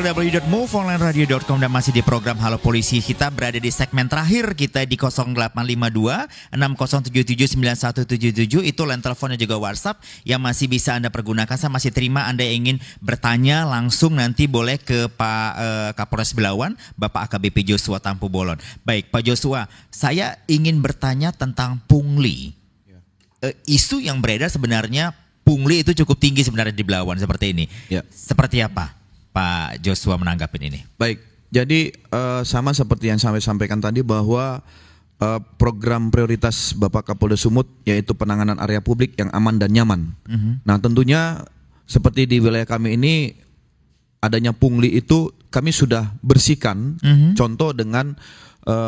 www.moveonlineradio.com dan masih di program Halo Polisi. Kita berada di segmen terakhir kita di 0852 6077 9177. Itu line telepon dan juga WhatsApp yang masih bisa Anda pergunakan. Saya masih terima Anda yang ingin bertanya langsung, nanti boleh ke Pak Kapolres Belawan, Bapak AKBP Joshua Tampu Bolon. Baik Pak Joshua, saya ingin bertanya tentang pungli. Isu yang beredar sebenarnya pungli itu cukup tinggi sebenarnya di Belawan seperti ini. Seperti apa Pak Joshua menanggapin ini? Baik, jadi sama seperti yang saya sampaikan tadi bahwa program prioritas Bapak Kapolda Sumut yaitu penanganan area publik yang aman dan nyaman. Nah tentunya seperti di wilayah kami ini adanya pungli itu kami sudah bersihkan, contoh dengan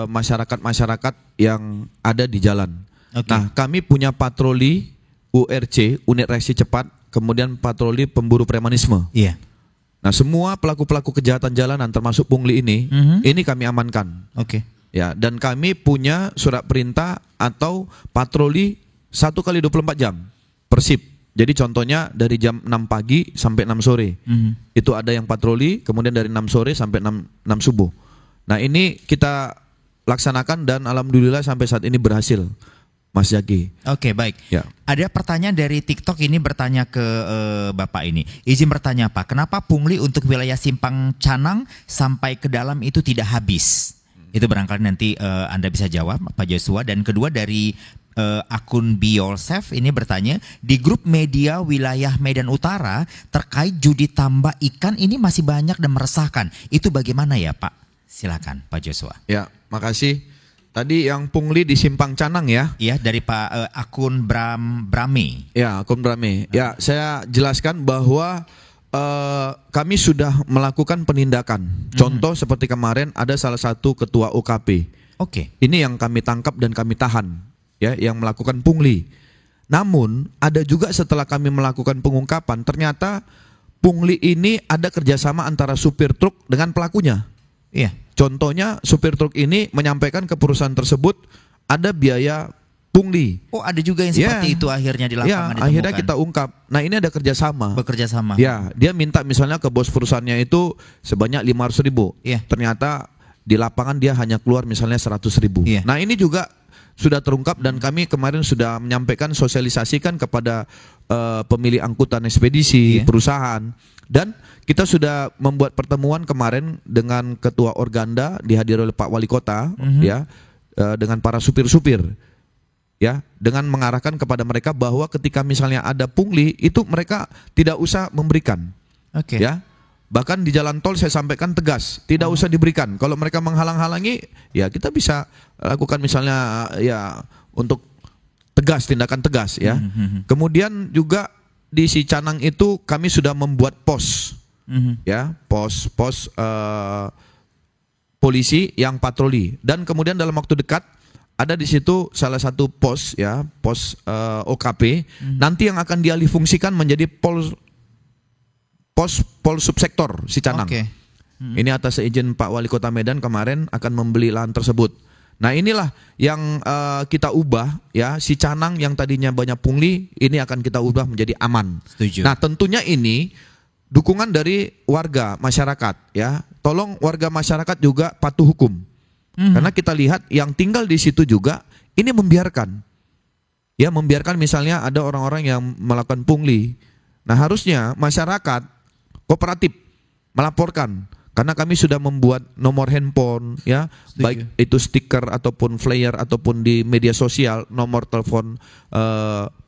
masyarakat-masyarakat yang ada di jalan. Nah kami punya patroli URC, unit reaksi cepat, kemudian patroli pemburu premanisme. Nah, semua pelaku-pelaku kejahatan jalanan termasuk pungli ini kami amankan. Ya, dan kami punya surat perintah atau patroli 1 kali 24 jam per shift. Jadi contohnya dari jam 6 pagi sampai 6 sore. Itu ada yang patroli, kemudian dari 6 sore sampai 6 subuh. Nah, ini kita laksanakan dan alhamdulillah sampai saat ini berhasil, Mas Jaki. Oke, baik. Ya. Ada pertanyaan dari TikTok ini bertanya ke Bapak ini. Izin bertanya Pak, kenapa pungli untuk wilayah Simpang Canang sampai ke dalam itu tidak habis? Itu barangkali nanti Anda bisa jawab Pak Joshua. Dan kedua dari akun Be Yourself ini bertanya, di grup media wilayah Medan Utara terkait judi tambak ikan ini masih banyak dan meresahkan. Itu bagaimana ya Pak? Silakan Pak Joshua. Ya, makasih. Tadi yang pungli di Simpang Canang ya? Iya, dari Pak akun Brame. Ya, akun Brame. Ya, saya jelaskan bahwa kami sudah melakukan penindakan. Contoh seperti kemarin ada salah satu ketua OKP. Ini yang kami tangkap dan kami tahan, ya, yang melakukan pungli. Namun ada juga setelah kami melakukan pengungkapan, ternyata pungli ini ada kerjasama antara supir truk dengan pelakunya. Contohnya supir truk ini menyampaikan ke perusahaan tersebut ada biaya pungli. Oh, ada juga yang seperti itu akhirnya di lapangan ditemukan. Akhirnya kita ungkap. Nah, ini ada kerjasama. Bekerja sama. Ya, dia minta misalnya ke bos perusahaannya itu sebanyak 500.000. Ternyata di lapangan dia hanya keluar misalnya 100.000. Nah, ini juga sudah terungkap dan kami kemarin sudah menyampaikan, sosialisasikan kepada pemilik angkutan ekspedisi, perusahaan. Dan kita sudah membuat pertemuan kemarin dengan Ketua Organda dihadiri oleh Pak Wali Kota, ya, dengan para supir-supir, ya, dengan mengarahkan kepada mereka bahwa ketika misalnya ada pungli itu mereka tidak usah memberikan, ya. Bahkan di jalan tol saya sampaikan tegas, tidak usah diberikan. Kalau mereka menghalang-halangi, ya kita bisa lakukan misalnya ya untuk tegas, tindakan tegas, ya. Kemudian juga di si Canang itu kami sudah membuat pos, ya, pos polisi yang patroli, dan kemudian dalam waktu dekat ada di situ salah satu pos, ya, pos OKP, nanti yang akan dialih fungsikan menjadi pol subsektor si Canang. Ini atas izin Pak Wali Kota Medan kemarin akan membeli lahan tersebut. Nah, inilah yang kita ubah, ya, si Canang yang tadinya banyak pungli ini akan kita ubah menjadi aman. Setuju. Nah, tentunya ini dukungan dari warga masyarakat, ya. Tolong warga masyarakat juga patuh hukum. Karena kita lihat yang tinggal di situ juga ini membiarkan. Ya, membiarkan misalnya ada orang-orang yang melakukan pungli. Nah, harusnya masyarakat kooperatif melaporkan. Karena kami sudah membuat nomor handphone, ya, baik itu stiker ataupun flyer ataupun di media sosial, nomor telepon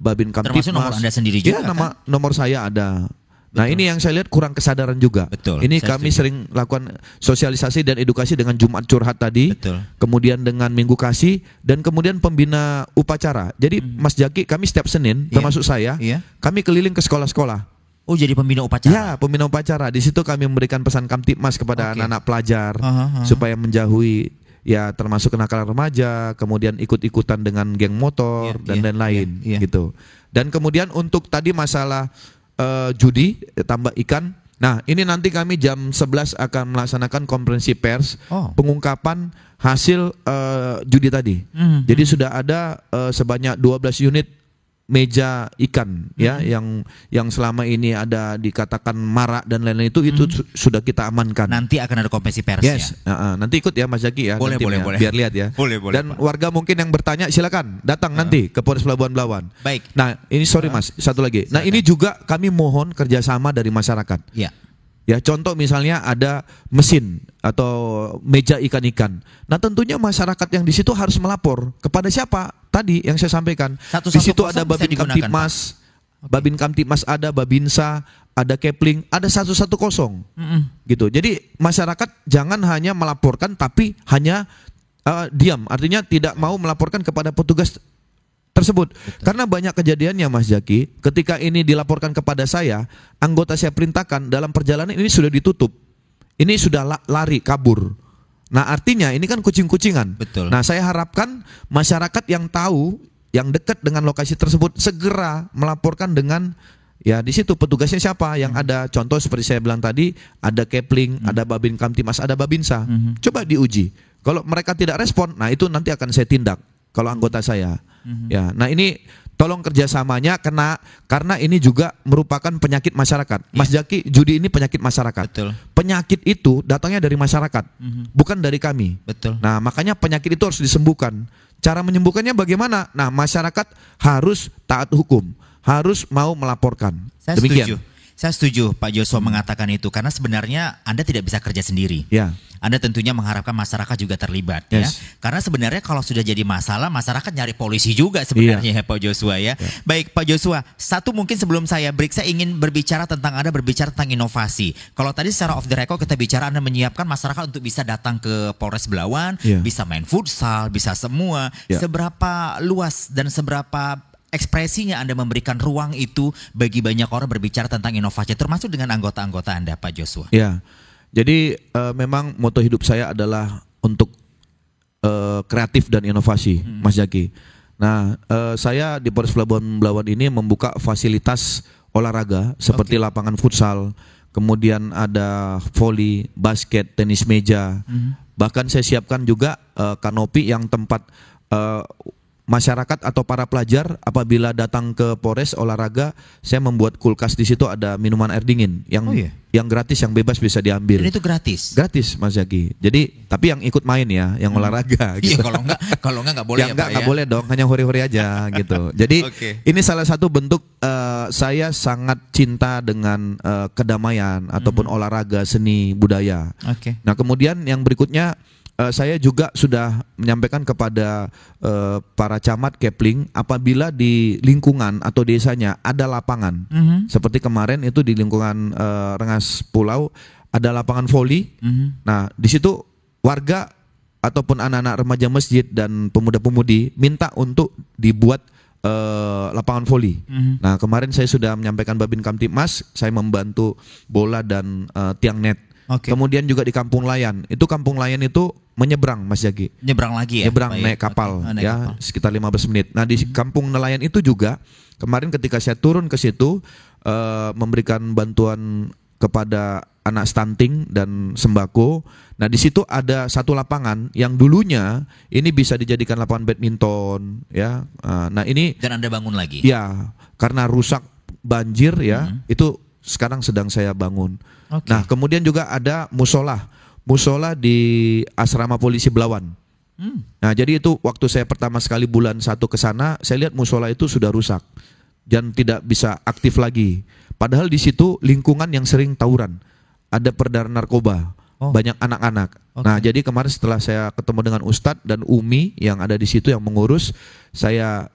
Babin Kamtipmas. Termasuk nomor Anda sendiri juga, ya, nomor saya ada. Nah, ini yang saya lihat kurang kesadaran juga. Ini kami sering lakukan sosialisasi dan edukasi dengan Jumat Curhat tadi, kemudian dengan Minggu Kasih, dan kemudian pembina upacara. Jadi Mas Jaki, kami setiap Senin, termasuk saya, kami keliling ke sekolah-sekolah. Oh, jadi pembina upacara? Ya, pembina upacara. Di situ kami memberikan pesan Kamtipmas kepada anak-anak pelajar supaya menjauhi, ya, termasuk kenakalan remaja, kemudian ikut-ikutan dengan geng motor dan lain-lain, gitu. Dan kemudian untuk tadi masalah judi tambak ikan. Nah, ini nanti kami jam 11 akan melaksanakan konferensi pers pengungkapan hasil judi tadi. Jadi sudah ada sebanyak 12 unit meja ikan ya yang selama ini ada dikatakan marak dan lain-lain itu sudah kita amankan. Nanti akan ada konferensi pers ya. Nanti ikut ya Mas Zaki ya. Boleh. Biar lihat ya. Boleh. Dan warga mungkin yang bertanya silakan datang nanti ke Polres Pelabuhan Belawan. Baik. Nah ini sorry Mas, satu lagi. Nah ini juga kami mohon kerjasama dari masyarakat. Ya. Ya contoh misalnya ada mesin atau meja ikan-ikan. Nah tentunya masyarakat yang di situ harus melapor kepada siapa? Tadi yang saya sampaikan. Di situ ada Babin Kamtibmas, Babin Kamtibmas ada, Babinsa, ada Kepling, ada 110 gitu. Jadi masyarakat jangan hanya melaporkan tapi hanya diam. Artinya tidak mau melaporkan kepada petugas tersebut. Betul. Karena banyak kejadiannya Mas Zaki, ketika ini dilaporkan kepada saya, anggota saya perintahkan dalam perjalanan ini sudah ditutup. Ini sudah lari, kabur. Nah artinya ini kan kucing-kucingan. Betul. Nah saya harapkan masyarakat yang tahu, yang dekat dengan lokasi tersebut segera melaporkan dengan ya di situ petugasnya siapa yang ada. Contoh seperti saya bilang tadi, ada Kepling, ada Babin Kamtibmas, ada Babinsa. Coba diuji. Kalau mereka tidak respon, nah itu nanti akan saya tindak. Kalau anggota saya. Ya, nah ini tolong kerjasamanya karena ini juga merupakan penyakit masyarakat. Mas Zaki, judi ini penyakit masyarakat. Betul. Penyakit itu datangnya dari masyarakat, bukan dari kami. Betul. Nah makanya penyakit itu harus disembuhkan. Cara menyembuhkannya bagaimana? Nah masyarakat harus taat hukum, harus mau melaporkan. Demikian. Saya setuju Pak Joshua mengatakan itu karena sebenarnya Anda tidak bisa kerja sendiri. Ya. Anda tentunya mengharapkan masyarakat juga terlibat ya. Karena sebenarnya kalau sudah jadi masalah masyarakat nyari polisi juga sebenarnya ya Pak Joshua ya. Baik Pak Joshua, satu mungkin sebelum saya break saya ingin berbicara tentang Anda berbicara tentang inovasi. Kalau tadi secara off the record kita bicara Anda menyiapkan masyarakat untuk bisa datang ke Polres Belawan, bisa main futsal, bisa semua. Seberapa luas dan seberapa ekspresinya Anda memberikan ruang itu bagi banyak orang berbicara tentang inovasi termasuk dengan anggota-anggota Anda Pak Joshua? Ya. Jadi memang moto hidup saya adalah untuk kreatif dan inovasi, Mas Zaki. Nah, saya di Polres Pelabuhan Belawan ini membuka fasilitas olahraga seperti lapangan futsal, kemudian ada voli, basket, tenis meja. Bahkan saya siapkan juga kanopi yang tempat masyarakat atau para pelajar apabila datang ke Polres olahraga, saya membuat kulkas di situ ada minuman air dingin yang gratis, yang bebas bisa diambil. Dan itu gratis? Gratis Mas Zaki. Jadi tapi yang ikut main ya, yang olahraga. Iya gitu. kalau enggak boleh ya, Pak. Nggak boleh dong, hanya hori-hori aja gitu. Jadi ini salah satu bentuk saya sangat cinta dengan kedamaian ataupun olahraga, seni, budaya. Nah kemudian yang berikutnya. Saya juga sudah menyampaikan kepada para camat Kepling apabila di lingkungan atau desanya ada lapangan seperti kemarin itu di lingkungan Rengas Pulau ada lapangan voli. Nah di situ warga ataupun anak-anak remaja masjid dan pemuda-pemudi minta untuk dibuat lapangan voli. Nah kemarin saya sudah menyampaikan Babin Kamtibmas, saya membantu bola dan tiang net. Kemudian juga di Kampung Layan. Itu Kampung Layan itu menyeberang Mas Zaki. Nyebrang lagi ya? Nyebrang naik kapal ya, sekitar 15 menit. Nah di Kampung Nelayan itu juga kemarin ketika saya turun ke situ memberikan bantuan kepada anak stunting dan sembako. Nah di situ ada satu lapangan yang dulunya ini bisa dijadikan lapangan badminton ya. Nah ini dan Anda bangun lagi? Ya, karena rusak banjir ya, itu sekarang sedang saya bangun. Nah kemudian juga ada musola di asrama polisi Belawan. Nah jadi itu waktu saya pertama sekali bulan 1 ke sana, saya lihat musola itu sudah rusak dan tidak bisa aktif lagi. Padahal di situ lingkungan yang sering tawuran, ada peredaran narkoba, banyak anak-anak. Nah jadi kemarin setelah saya ketemu dengan Ustadz dan Umi yang ada di situ yang mengurus, saya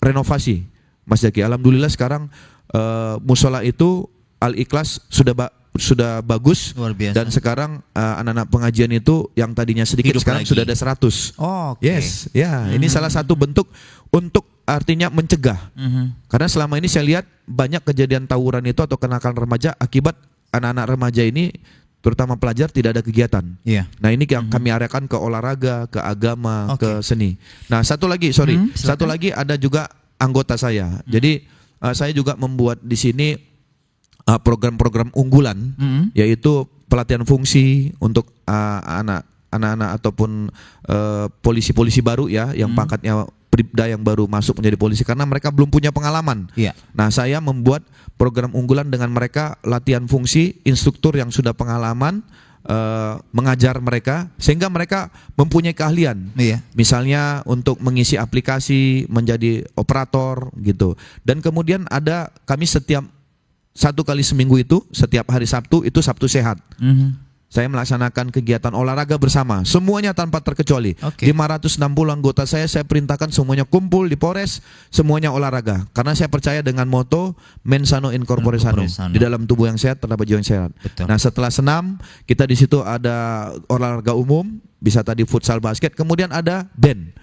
renovasi Mas Zaki. Alhamdulillah sekarang musola itu Al-Ikhlas sudah bagus. Dan sekarang anak-anak pengajian itu yang tadinya sedikit hidup sekarang lagi. Sudah ada 100. Yes, ya. Ini salah satu bentuk untuk artinya mencegah. Karena selama ini saya lihat banyak kejadian tawuran itu atau kenakalan remaja akibat anak-anak remaja ini terutama pelajar tidak ada kegiatan. Nah ini yang kami arahkan ke olahraga, ke agama, ke seni. Nah satu lagi ada juga anggota saya. Jadi saya juga membuat di sini program-program unggulan, yaitu pelatihan fungsi untuk anak-anak ataupun polisi-polisi baru ya, yang pangkatnya bribda yang baru masuk menjadi polisi karena mereka belum punya pengalaman. Nah, saya membuat program unggulan dengan mereka latihan fungsi, instruktur yang sudah pengalaman mengajar mereka sehingga mereka mempunyai keahlian. Misalnya untuk mengisi aplikasi, menjadi operator gitu. Dan kemudian kami setiap 1 kali seminggu itu, setiap hari Sabtu itu Sabtu Sehat. Saya melaksanakan kegiatan olahraga bersama, semuanya tanpa terkecuali. 560 anggota saya perintahkan semuanya kumpul di Polres, semuanya olahraga. Karena saya percaya dengan moto mens sano in corpore sano. Di dalam tubuh yang sehat terdapat jiwa yang sehat. Nah, setelah senam, kita di situ ada olahraga umum, bisa tadi futsal, basket, kemudian ada band.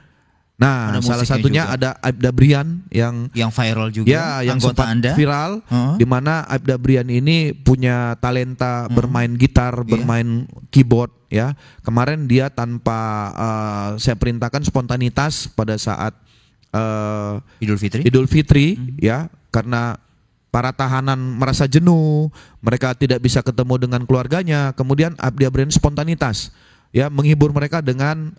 Nah, salah satunya juga ada Aibda Brian yang viral juga, yang sempat viral, di mana Aibda Brian ini punya talenta bermain gitar, bermain keyboard ya. Kemarin dia tanpa saya perintahkan spontanitas pada saat Idul Fitri ya, karena para tahanan merasa jenuh, mereka tidak bisa ketemu dengan keluarganya. Kemudian Aibda Brian spontanitas ya menghibur mereka dengan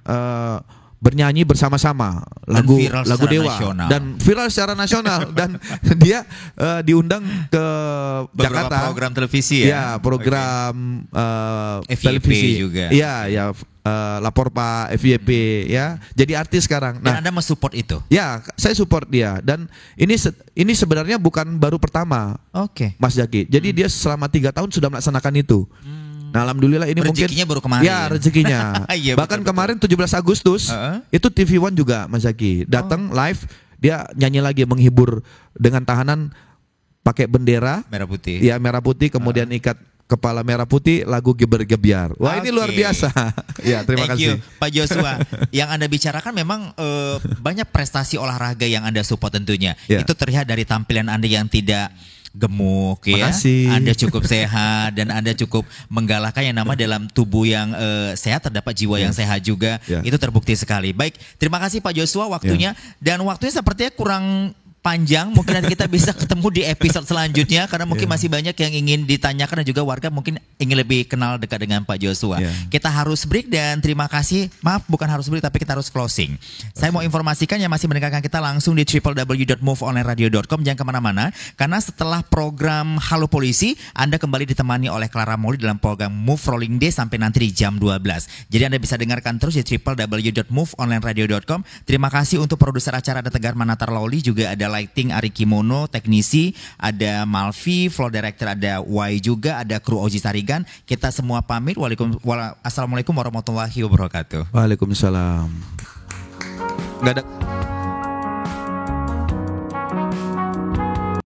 bernyanyi bersama-sama lagu Dewa nasional. Dan viral secara nasional dan dia diundang ke beberapa Jakarta, program televisi ya program FYP televisi juga ya Lapor Pak FYP ya, jadi artis sekarang. Nah, dan Anda mensupport itu? Ya, saya support dia dan ini sebenarnya bukan baru pertama, Mas Jaki. Jadi dia selama 3 tahun sudah melaksanakan itu. Nah, alhamdulillah ini rezekinya mungkin baru kemarin. Ya, rezekinya. Ya, bahkan kemarin 17 Agustus itu TV One juga Mas Zaki datang live, dia nyanyi lagi menghibur dengan tahanan pakai bendera merah putih. Ya, merah putih, kemudian ikat kepala merah putih, lagu Geber-Gebiar. Wah, ini luar biasa. Ya, terima kasih. Pak Joshua. Yang Anda bicarakan memang banyak prestasi olahraga yang Anda support tentunya. Itu terlihat dari tampilan Anda yang tidak gemuk ya. Anda cukup sehat dan Anda cukup menggalakkan yang nama dalam tubuh yang sehat terdapat jiwa yang sehat juga. Itu terbukti sekali. Baik, terima kasih Pak Joshua waktunya dan waktunya sepertinya kurang panjang, mungkin nanti kita bisa ketemu di episode selanjutnya karena mungkin masih banyak yang ingin ditanyakan dan juga warga mungkin ingin lebih kenal dekat dengan Pak Joshua. Kita harus break dan terima kasih, maaf bukan harus break tapi kita harus closing. Saya mau informasikan yang masih mendengarkan kita langsung di www.moveonlineradio.com, jangan kemana-mana karena setelah program Halo Polisi Anda kembali ditemani oleh Clara Moli dalam program Move Rolling Day sampai nanti di jam 12. Jadi Anda bisa dengarkan terus di www.moveonlineradio.com. Terima kasih untuk produser acara ada Tegar Manatar Lawli, juga ada lighting Ari Kimono, teknisi ada Malvi, floor director ada Y juga, ada kru Oji Sarigan. Kita semua pamit. Assalamualaikum warahmatullahi wabarakatuh. Waalaikumsalam. Nggak ada